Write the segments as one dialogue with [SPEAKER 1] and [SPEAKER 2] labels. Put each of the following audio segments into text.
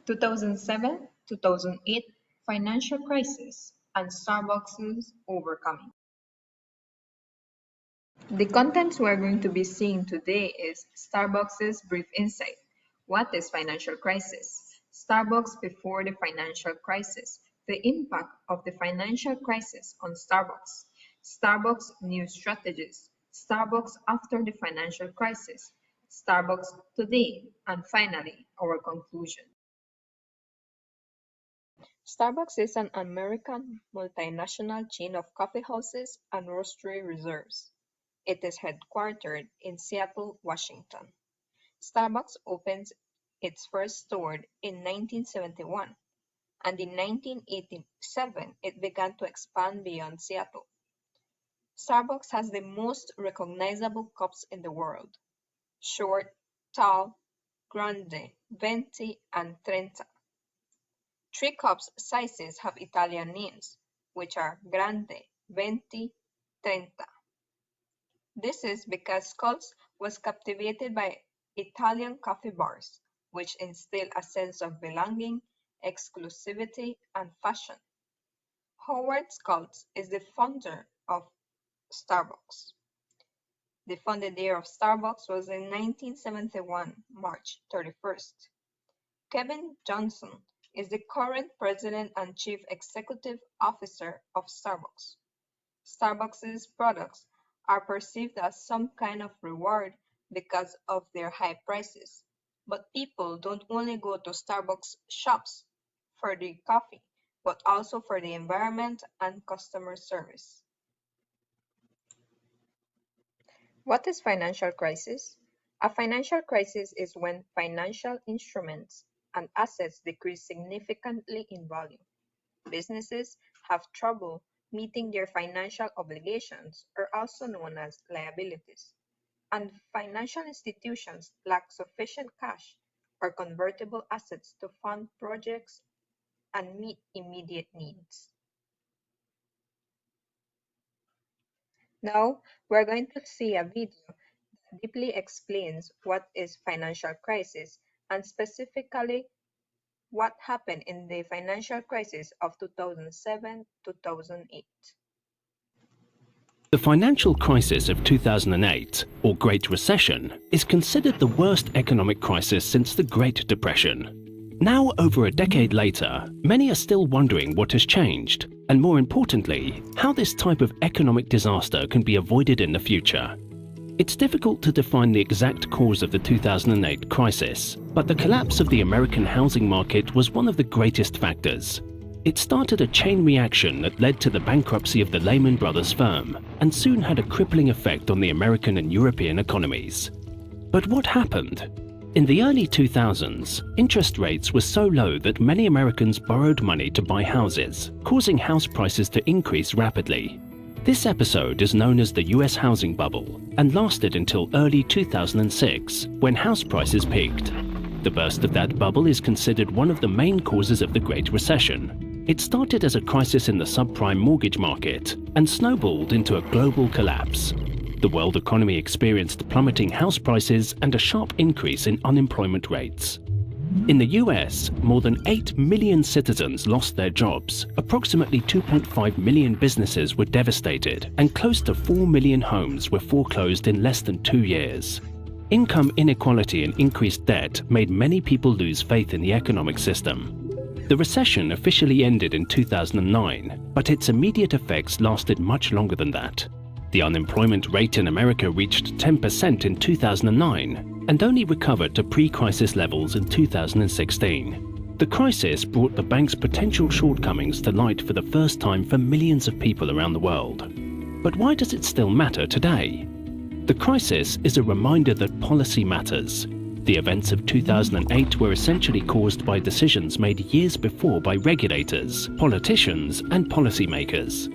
[SPEAKER 1] 2007-2008 financial crisis and Starbucks' overcoming. The contents we're going to be seeing today is Starbucks' brief insight. What is financial crisis? Starbucks before the financial crisis. The impact of the financial crisis on Starbucks. Starbucks new strategies. Starbucks after the financial crisis. Starbucks today. And finally, our conclusion. Starbucks is an American multinational chain of coffee houses and roastery reserves. It is headquartered in Seattle, Washington. Starbucks opened its first store in 1971, and in 1987 it began to expand beyond Seattle. Starbucks has the most recognizable cups in the world: short, tall, grande, venti, and trenta. Three cups sizes have Italian names, which are grande, venti, trenta. This is because Schultz was captivated by Italian coffee bars, which instill a sense of belonging, exclusivity, and fashion. Howard Schultz is the founder of Starbucks. The founded year of Starbucks was in 1971, March 31st. Kevin Johnson is the current president and chief executive officer of Starbucks. Starbucks' products are perceived as some kind of reward because of their high prices. But people don't only go to Starbucks shops for the coffee, but also for the environment and customer service. What is financial crisis? A financial crisis is when financial instruments and assets decrease significantly in value. Businesses have trouble meeting their financial obligations, or also known as liabilities, and financial institutions lack sufficient cash or convertible assets to fund projects and meet immediate needs. Now, we're going to see a video that deeply explains what is financial crisis and specifically what happened in the financial crisis of 2007-2008.
[SPEAKER 2] The financial crisis of 2008, or Great Recession, is considered the worst economic crisis since the Great Depression. Now, over a decade later, many are still wondering what has changed, and more importantly, how this type of economic disaster can be avoided in the future. It's difficult to define the exact cause of the 2008 crisis, but the collapse of the American housing market was one of the greatest factors. It started a chain reaction that led to the bankruptcy of the Lehman Brothers firm, and soon had a crippling effect on the American and European economies. But what happened? In the early 2000s, interest rates were so low that many Americans borrowed money to buy houses, causing house prices to increase rapidly. This episode is known as the US housing bubble and lasted until early 2006, when house prices peaked. The burst of that bubble is considered one of the main causes of the Great Recession. It started as a crisis in the subprime mortgage market and snowballed into a global collapse. The world economy experienced plummeting house prices and a sharp increase in unemployment rates. In the US, more than 8 million citizens lost their jobs, approximately 2.5 million businesses were devastated, and close to 4 million homes were foreclosed in less than 2 years. Income inequality and increased debt made many people lose faith in the economic system. The recession officially ended in 2009, but its immediate effects lasted much longer than that. The unemployment rate in America reached 10% in 2009 and only recovered to pre-crisis levels in 2016. The crisis brought the bank's potential shortcomings to light for the first time for millions of people around the world. But why does it still matter today? The crisis is a reminder that policy matters. The events of 2008 were essentially caused by decisions made years before by regulators, politicians, and policymakers.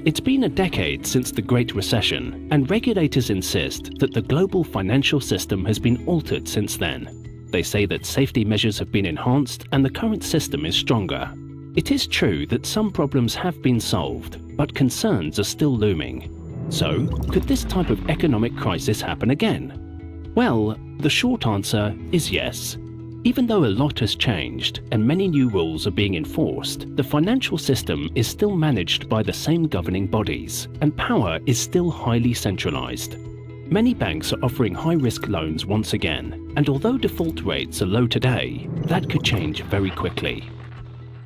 [SPEAKER 2] It's been a decade since the Great Recession, and regulators insist that the global financial system has been altered since then. They say that safety measures have been enhanced and the current system is stronger. It is true that some problems have been solved, but concerns are still looming. So, could this type of economic crisis happen again? Well, the short answer is yes. Even though a lot has changed and many new rules are being enforced, the financial system is still managed by the same governing bodies, and power is still highly centralized. Many banks are offering high-risk loans once again, and although default rates are low today, that could change very quickly.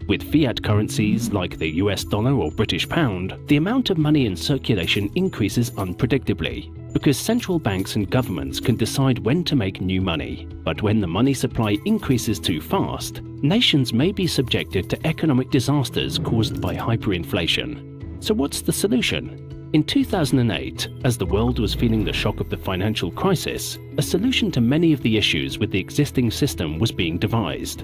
[SPEAKER 2] With fiat currencies like the US dollar or British pound, the amount of money in circulation increases unpredictably, because central banks and governments can decide when to make new money. But when the money supply increases too fast, nations may be subjected to economic disasters caused by hyperinflation. So what's the solution? In 2008, as the world was feeling the shock of the financial crisis, a solution to many of the issues with the existing system was being devised: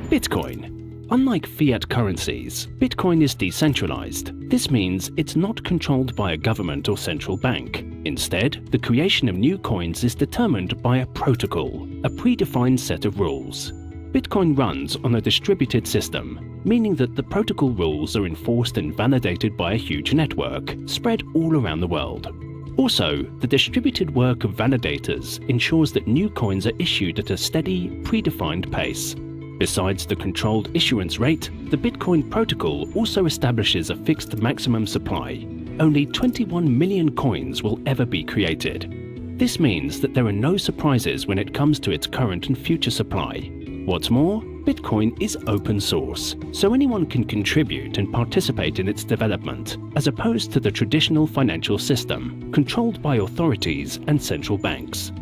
[SPEAKER 2] Bitcoin. Unlike fiat currencies, Bitcoin is decentralized. This means it's not controlled by a government or central bank. Instead, the creation of new coins is determined by a protocol, a predefined set of rules. Bitcoin runs on a distributed system, meaning that the protocol rules are enforced and validated by a huge network, spread all around the world. Also, the distributed work of validators ensures that new coins are issued at a steady, predefined pace. Besides the controlled issuance rate, the Bitcoin protocol also establishes a fixed maximum supply. Only 21 million coins will ever be created. This means that there are no surprises when it comes to its current and future supply. What's more, Bitcoin is open source, so anyone can contribute and participate in its development, as opposed to the traditional financial system, controlled by authorities and central banks.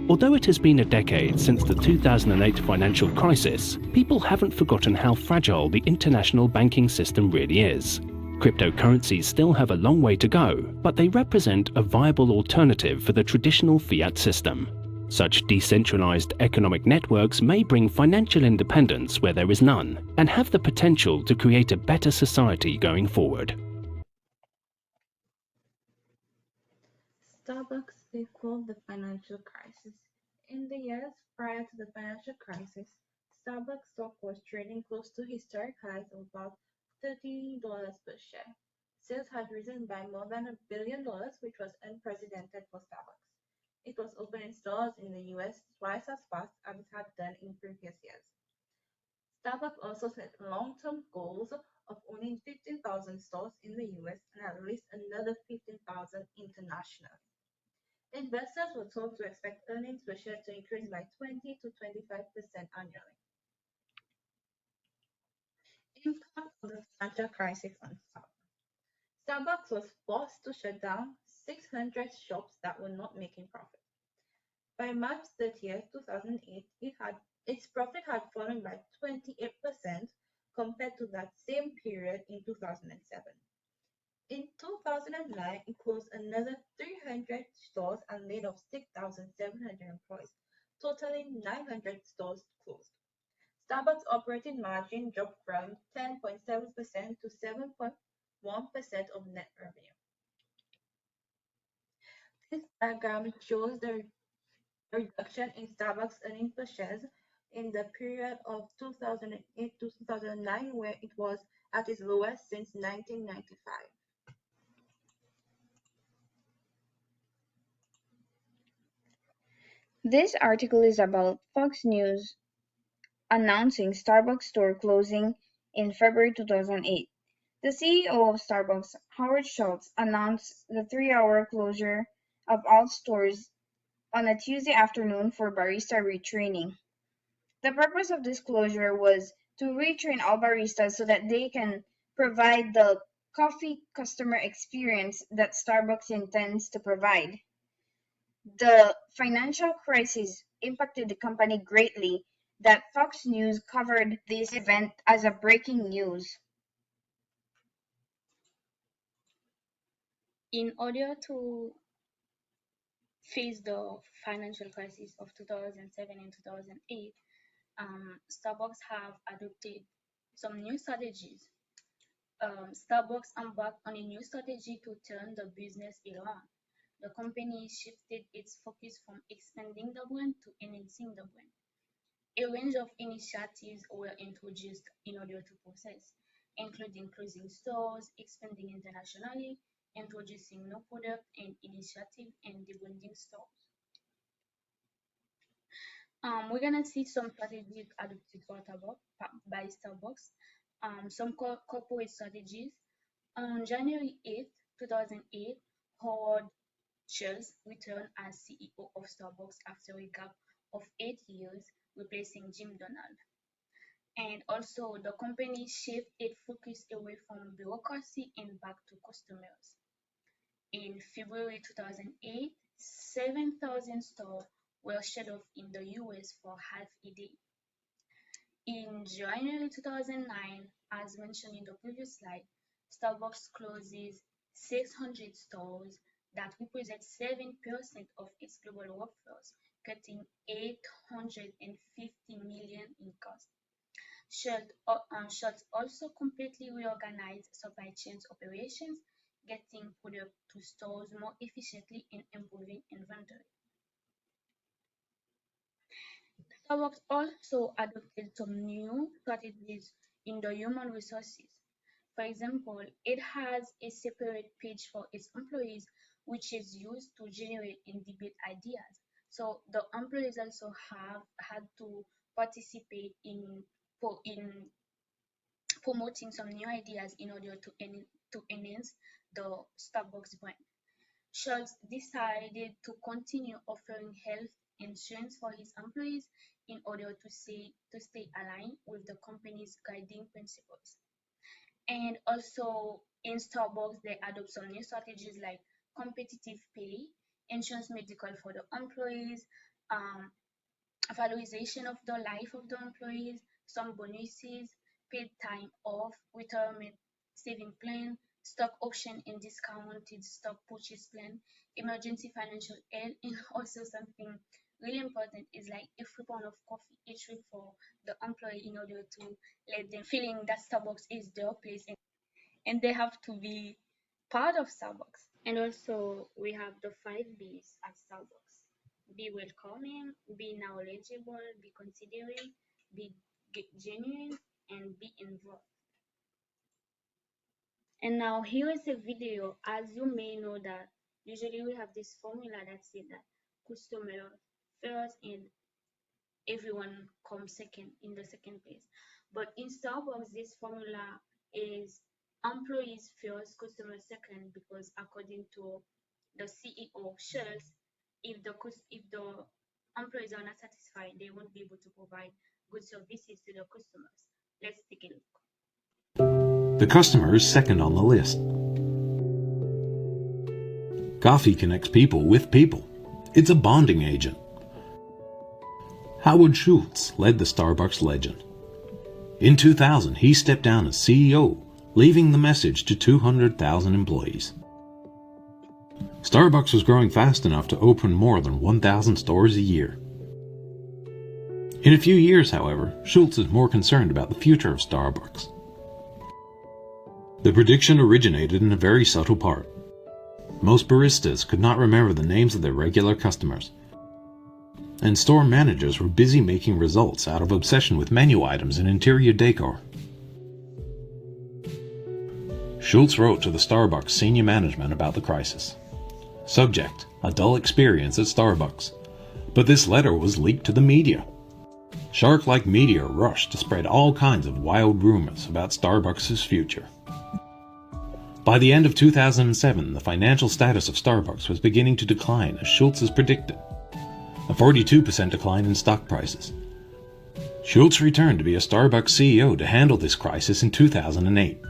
[SPEAKER 2] Although it has been a decade since the 2008 financial crisis, people haven't forgotten how fragile the international banking system really is. Cryptocurrencies still have a long way to go, but they represent a viable alternative for the traditional fiat system. Such decentralized economic networks may bring financial independence where there is none, and have the potential to create a better society going forward.
[SPEAKER 3] Starbucks equaled the financial crisis. In the years prior to the financial crisis, Starbucks stock was trading close to historic highs of about $30 per share. Sales had risen by more than $1 billion, which was unprecedented for Starbucks. It was opening stores in the US twice as fast as it had done in previous years. Starbucks also set long-term goals of owning 15,000 stores in the US and at least another 15,000 internationally. Investors were told to expect earnings per share to increase by 20 to 25% annually. Impact of the financial crisis on Starbucks. Starbucks was forced to shut down 600 shops that were not making profit. By March 30th, 2008, its profit had fallen by 28% compared to that same period in 2007. In 2009, it closed another 300 stores and laid off 6,700 employees, totaling 900 stores closed. Starbucks' operating margin dropped from 10.7% to 7.1% of net revenue. This diagram shows the reduction in Starbucks earnings per share in the period of 2008 to 2009, where it was at its lowest since 1995.
[SPEAKER 4] This article is about Fox News announcing Starbucks store closing in February 2008. The CEO of Starbucks, Howard Schultz, announced the 3-hour closure of all stores on a Tuesday afternoon for barista retraining. The purpose of this closure was to retrain all baristas so that they can provide the coffee customer experience that Starbucks intends to provide. The financial crisis impacted the company greatly that Fox News covered this event as a breaking news.
[SPEAKER 5] In order to face the financial crisis of 2007 and 2008, Starbucks have adopted some new strategies. Starbucks embarked on a new strategy to turn the business around. The company shifted its focus from expanding the brand to enhancing the brand. A range of initiatives were introduced in order to process, including closing stores, expanding internationally, introducing new product and initiative, and rebranding stores. We're gonna see some strategies adopted by Starbucks. Some corporate strategies. On January 8th, 2008, Howard Schultz returned as CEO of Starbucks after a gap of 8 years, replacing Jim Donald. And also, the company shifted its focus away from bureaucracy and back to customers. In February 2008, 7,000 stores were shut off in the US for half a day. In January 2009, as mentioned in the previous slide, Starbucks closes 600 stores that represent 7% of its global workforce, cutting $850 million in costs. Schultz also completely reorganized supply chain operations, getting product to stores more efficiently and improving inventory. Starbucks also adopted some new strategies in the human resources. For example, it has a separate page for its employees, which is used to generate and debate ideas. So the employees also have had to participate in promoting some new ideas in order to enhance the Starbucks brand. Schultz decided to continue offering health insurance for his employees in order to stay aligned with the company's guiding principles. And also in Starbucks, they adopt some new strategies like competitive pay, insurance medical for the employees, valorization of the life of the employees, some bonuses, paid time off, retirement saving plan, stock option and discounted stock purchase plan, emergency financial aid, and also something really important is like a free pound of coffee each week for the employee in order to let them feeling that Starbucks is their place and they have to be part of Starbucks. And also we have the 5Bs at Starbucks. Be welcoming, be knowledgeable, be considerate, be genuine, and be involved. And now here is a video. As you may know that usually we have this formula that says that customer first and everyone comes second in the second place. But in Starbucks, this formula is employees first, customer second, because according to the CEO Schultz, if the employees are not satisfied, they won't be able to provide good services to the customers. Let's take a look.
[SPEAKER 6] The customer is second on the list. Coffee connects people with people. It's a bonding agent. Howard Schultz led the Starbucks legend. In 2000, he stepped down as CEO, leaving the message to 200,000 employees. Starbucks was growing fast enough to open more than 1,000 stores a year. In a few years, however, Schultz is more concerned about the future of Starbucks. The prediction originated in a very subtle part. Most baristas could not remember the names of their regular customers, and store managers were busy making results out of obsession with menu items and interior decor. Schultz wrote to the Starbucks senior management about the crisis. Subject: a dull experience at Starbucks. But this letter was leaked to the media. Shark-like media rushed to spread all kinds of wild rumors about Starbucks' future. By the end of 2007, the financial status of Starbucks was beginning to decline as Schultz has predicted. A 42% decline in stock prices. Schultz returned to be a Starbucks CEO to handle this crisis in 2008.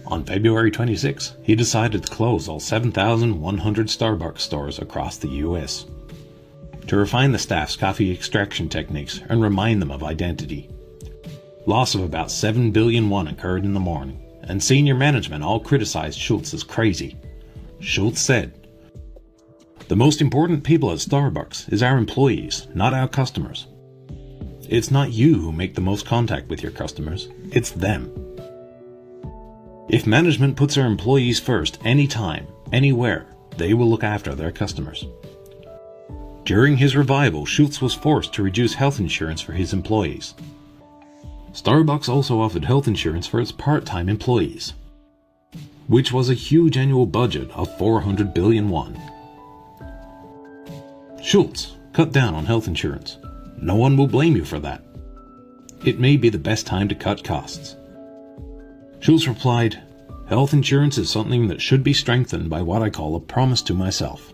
[SPEAKER 6] On February 26, he decided to close all 7,100 Starbucks stores across the US to refine the staff's coffee extraction techniques and remind them of identity. Loss of about 7 billion won occurred in the morning, and senior management all criticized Schultz as crazy. Schultz said, "The most important people at Starbucks is our employees, not our customers. It's not you who make the most contact with your customers, it's them. If management puts their employees first anytime, anywhere, they will look after their customers." During his revival, Schultz was forced to reduce health insurance for his employees. Starbucks also offered health insurance for its part-time employees, which was a huge annual budget of 400 billion won. Schultz cut down on health insurance. No one will blame you for that. It may be the best time to cut costs. Schultz replied, health insurance is something that should be strengthened by what I call a promise to myself.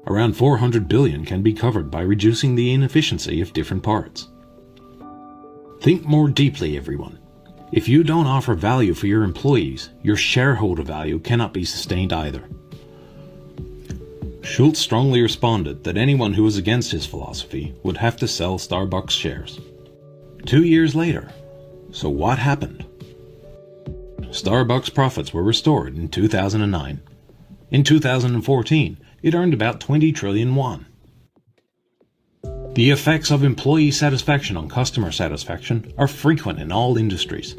[SPEAKER 6] Around 400 billion can be covered by reducing the inefficiency of different parts. Think more deeply, everyone. If you don't offer value for your employees, your shareholder value cannot be sustained either. Schultz strongly responded that anyone who was against his philosophy would have to sell Starbucks shares. 2 years later, so what happened? Starbucks profits were restored in 2009. In 2014, it earned about 20 trillion won. The effects of employee satisfaction on customer satisfaction are frequent in all industries.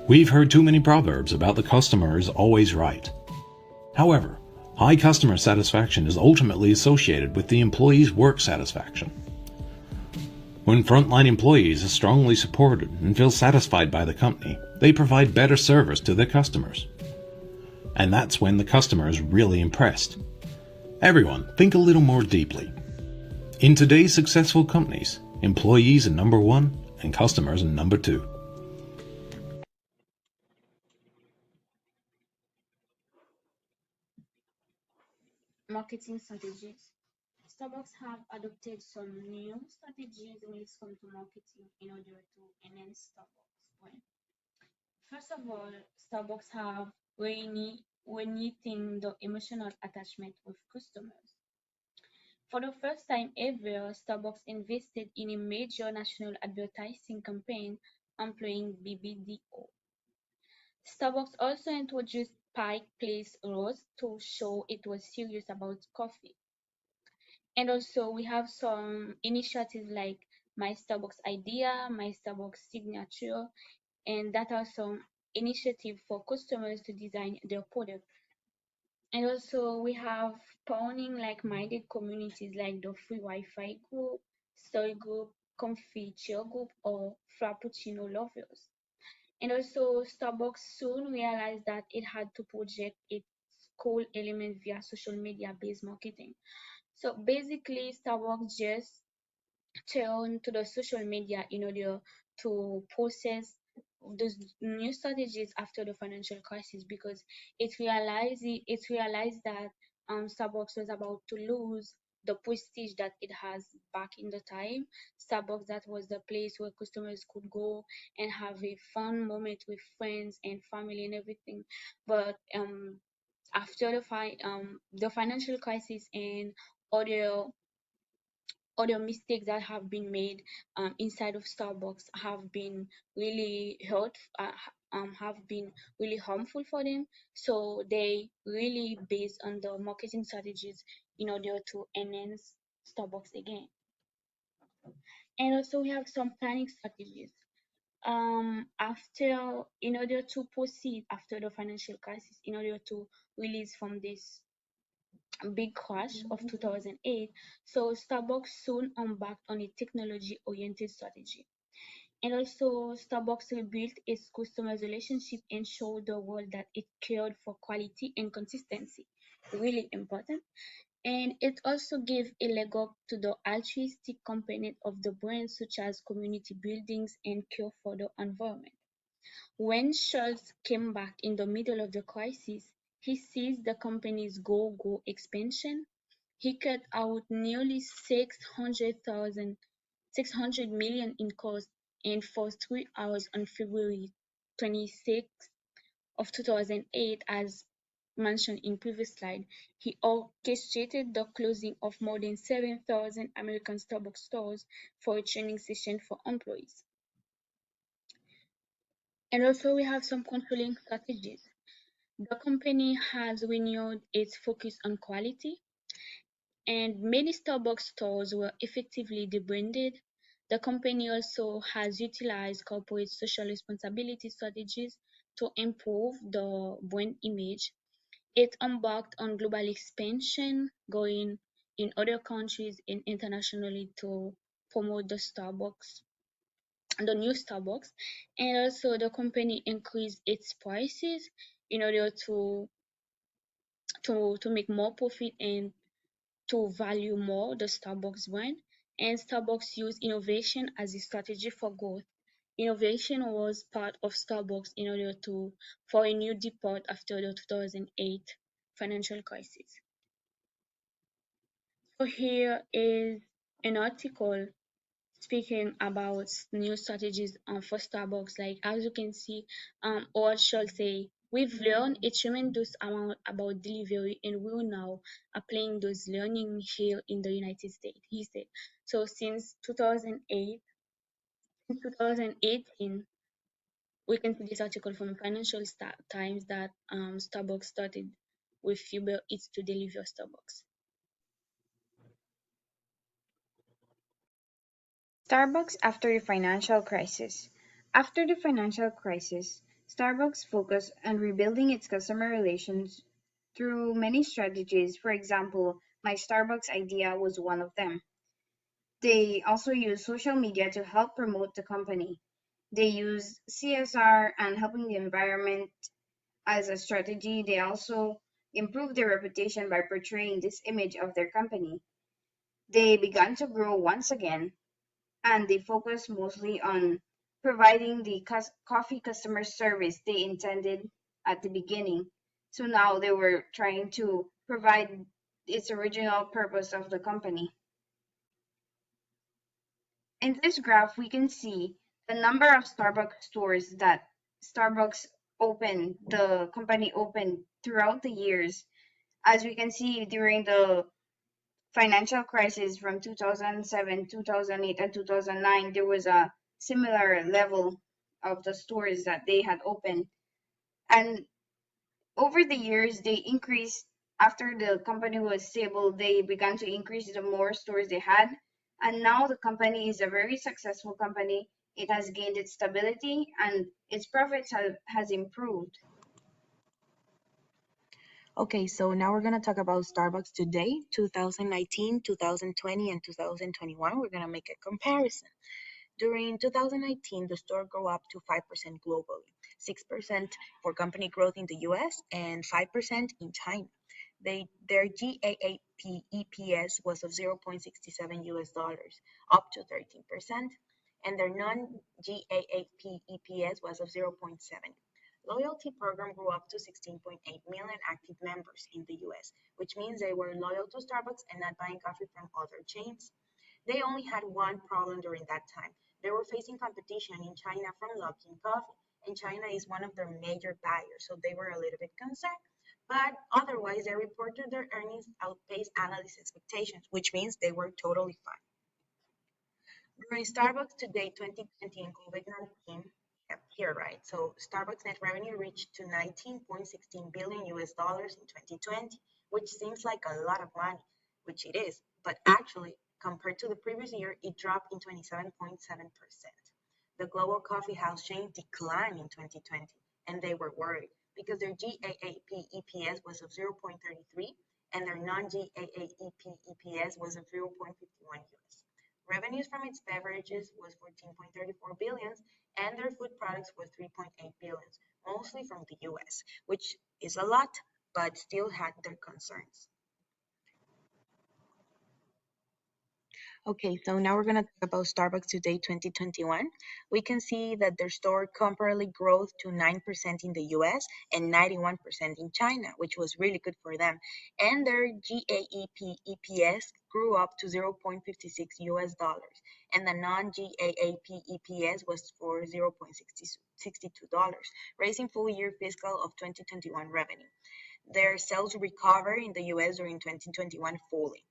[SPEAKER 6] We've heard too many proverbs about the customer is always right. However, high customer satisfaction is ultimately associated with the employee's work satisfaction. When frontline employees are strongly supported and feel satisfied by the company, they provide better service to their customers. And that's when the customer is really impressed. Everyone, think a little more deeply. In today's successful companies, employees are number one and customers are number two.
[SPEAKER 5] Marketing strategies. Starbucks have adopted some new strategies when it comes to marketing in order to enhance Starbucks brand. First of all, Starbucks have reigniting the emotional attachment with customers. For the first time ever, Starbucks invested in a major national advertising campaign employing BBDO. Starbucks also introduced Pike Place Roast to show it was serious about coffee. And also we have some initiatives like My Starbucks Idea, My Starbucks Signature, and that are some initiatives for customers to design their product. And also we have spawning like-minded communities like the Free Wi-Fi group, Story group, Comfy Chill group, or Frappuccino lovers. And also Starbucks soon realized that it had to project its cool element via social media-based marketing. So basically, Starbucks just turn to the social media in order to process those new strategies after the financial crisis, because it realized that Starbucks was about to lose the prestige that it has back in the time. Starbucks, that was the place where customers could go and have a fun moment with friends and family and everything. But after the financial crisis and other mistakes that have been made inside of Starbucks have been really have been really harmful for them. So they really based on the marketing strategies in order to enhance Starbucks again. And also we have some planning strategies. After In order to proceed after the financial crisis, in order to release from this big crash of 2008, so Starbucks soon embarked on a technology-oriented strategy. And also, Starbucks rebuilt its customers' relationship and showed the world that it cared for quality and consistency. Really important. And it also gave a leg up to the altruistic component of the brand, such as community buildings and care for the environment. When Schultz came back in the middle of the crisis, he seized the company's go-go expansion. He cut out nearly 600 million in cost, and for 3 hours on February 26th of 2008, as mentioned in previous slide, he orchestrated the closing of more than 7,000 American Starbucks stores for a training session for employees. And also we have some controlling strategies. The company has renewed its focus on quality, and many Starbucks stores were effectively debranded. The company also has utilized corporate social responsibility strategies to improve the brand image. It embarked on global expansion, going in other countries and internationally to promote the new Starbucks. And also the company increased its prices in order to make more profit and to value more the Starbucks brand, and Starbucks used innovation as a strategy for growth. Innovation was part of Starbucks in order for a new depot after the 2008 financial crisis. So here is an article speaking about new strategies for Starbucks. Like as you can see, Howard Schultz say, we've learned a tremendous amount about delivery and we're now applying those learning here in the United States. He said, so since 2018, we can see this article from Financial Times that Starbucks started with Uber Eats to deliver Starbucks.
[SPEAKER 4] Starbucks after the financial crisis. After the financial crisis, Starbucks focused on rebuilding its customer relations through many strategies. For example, My Starbucks idea was one of them. They also use social media to help promote the company. They use CSR and helping the environment as a strategy. They also improve their reputation by portraying this image of their company. They began to grow once again, and they focus mostly on providing the coffee customer service they intended at the beginning. So now they were trying to provide its original purpose of the company. In this graph, we can see the number of Starbucks stores that the company opened throughout the years. As we can see during the financial crisis from 2007, 2008, and 2009, there was a similar level of the stores that they had opened. And over the years, they increased. After the company was stable, they began to increase the more stores they had. And now the company is a very successful company. It has gained its stability and its profits has improved.
[SPEAKER 7] Okay, so now we're going to talk about Starbucks today, 2019, 2020, and 2021. We're going to make a comparison. During 2019, the store grew up to 5% globally, 6% for company growth in the US, and 5% in China. Their GAAP EPS was of 0.67 US dollars, up to 13%, and their non-GAAP EPS was of 0.7. Loyalty program grew up to 16.8 million active members in the US, which means they were loyal to Starbucks and not buying coffee from other chains. They only had one problem during that time. They were facing competition in China from Luckin Coffee, and China is one of their major buyers, so they were a little bit concerned. But otherwise, they reported their earnings outpaced analyst expectations, which means they were totally fine. During Starbucks Today 2020 and COVID-19, here, right? So Starbucks net revenue reached to 19.16 billion US dollars in 2020, which seems like a lot of money, which it is, but actually, compared to the previous year, it dropped in 27.7%. The global coffee house chain declined in 2020, and they were worried because their GAAP EPS was of 0.33 and their non-GAAP EPS was of 0.51 US. Revenues from its beverages was 14.34 billion and their food products were 3.8 billion, mostly from the US, which is a lot, but still had their concerns. Okay, so now we're going to talk about Starbucks Today 2021. We can see that their store comparably grew to 9% in the US and 91% in China, which was really good for them. And their GAAP EPS grew up to 0.56 US dollars, and the non-GAAP EPS was for 0.62 dollars, raising full year fiscal of 2021 revenue. Their sales recovered in the US during 2021 fully.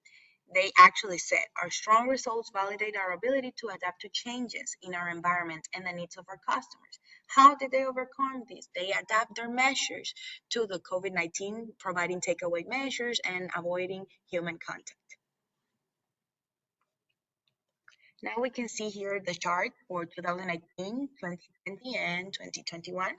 [SPEAKER 7] They actually said, our strong results validate our ability to adapt to changes in our environment and the needs of our customers. How did they overcome this? They adapt their measures to the COVID-19, providing takeaway measures and avoiding human contact. Now we can see here the chart for 2019, 2020, and 2021.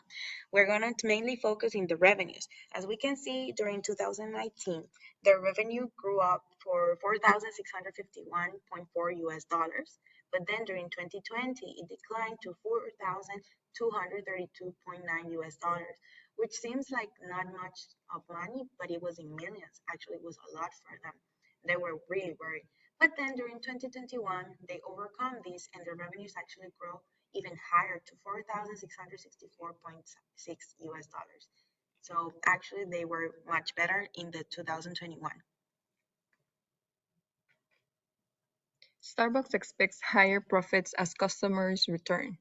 [SPEAKER 7] We're going to mainly focus in the revenues. As we can see, during 2019, their revenue grew up for 4,651.4 US dollars, but then during 2020, it declined to 4,232.9 US dollars, which seems like not much of money, but it was in millions. Actually, it was a lot for them. They were really worried. But then during 2021, they overcome this and their revenues actually grow even higher to $4,664.6. So actually they were much better in the 2021.
[SPEAKER 1] Starbucks expects higher profits as customers return.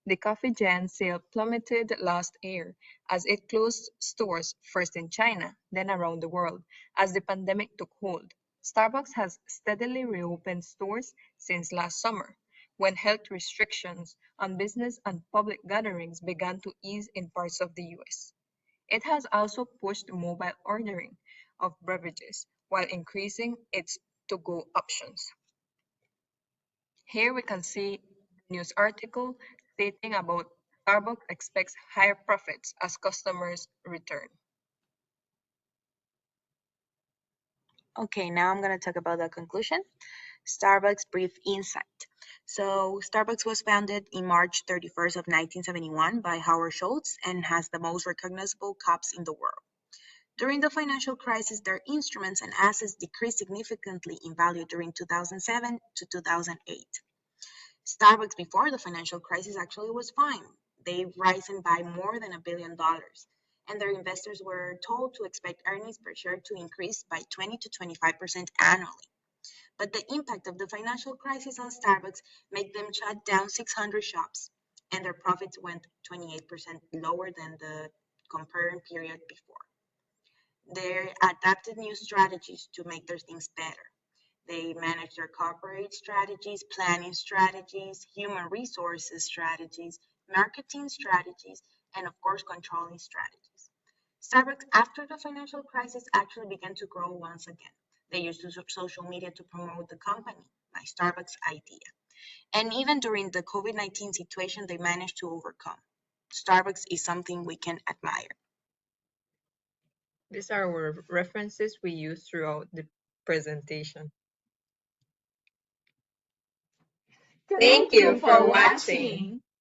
[SPEAKER 1] The coffee giant's sales plummeted last year as it closed stores first in China, then around the world, as the pandemic took hold. Starbucks has steadily reopened stores since last summer, when health restrictions on business and public gatherings began to ease in parts of the US. It has also pushed mobile ordering of beverages while increasing its to-go options. Here we can see a news article stating about Starbucks expects higher profits as customers return.
[SPEAKER 7] Okay, now I'm going to talk about the conclusion. Starbucks brief insight. So Starbucks was founded in March 31st of 1971 by Howard Schultz and has the most recognizable cups in the world. During the financial crisis, their instruments and assets decreased significantly in value during 2007 to 2008. Starbucks before the financial crisis actually was fine. They've risen by more than $1 billion, and their investors were told to expect earnings per share to increase by 20 to 25% annually. But the impact of the financial crisis on Starbucks made them shut down 600 shops, and their profits went 28% lower than the comparing period before. They adapted new strategies to make their things better. They manage their corporate strategies, planning strategies, human resources strategies, marketing strategies, and of course, controlling strategies. Starbucks, after the financial crisis, actually began to grow once again. They used social media to promote the company, my Starbucks idea. And even during the COVID-19 situation, they managed to overcome. Starbucks is something we can admire.
[SPEAKER 1] These are our references we use throughout the presentation.
[SPEAKER 3] Thank you for watching.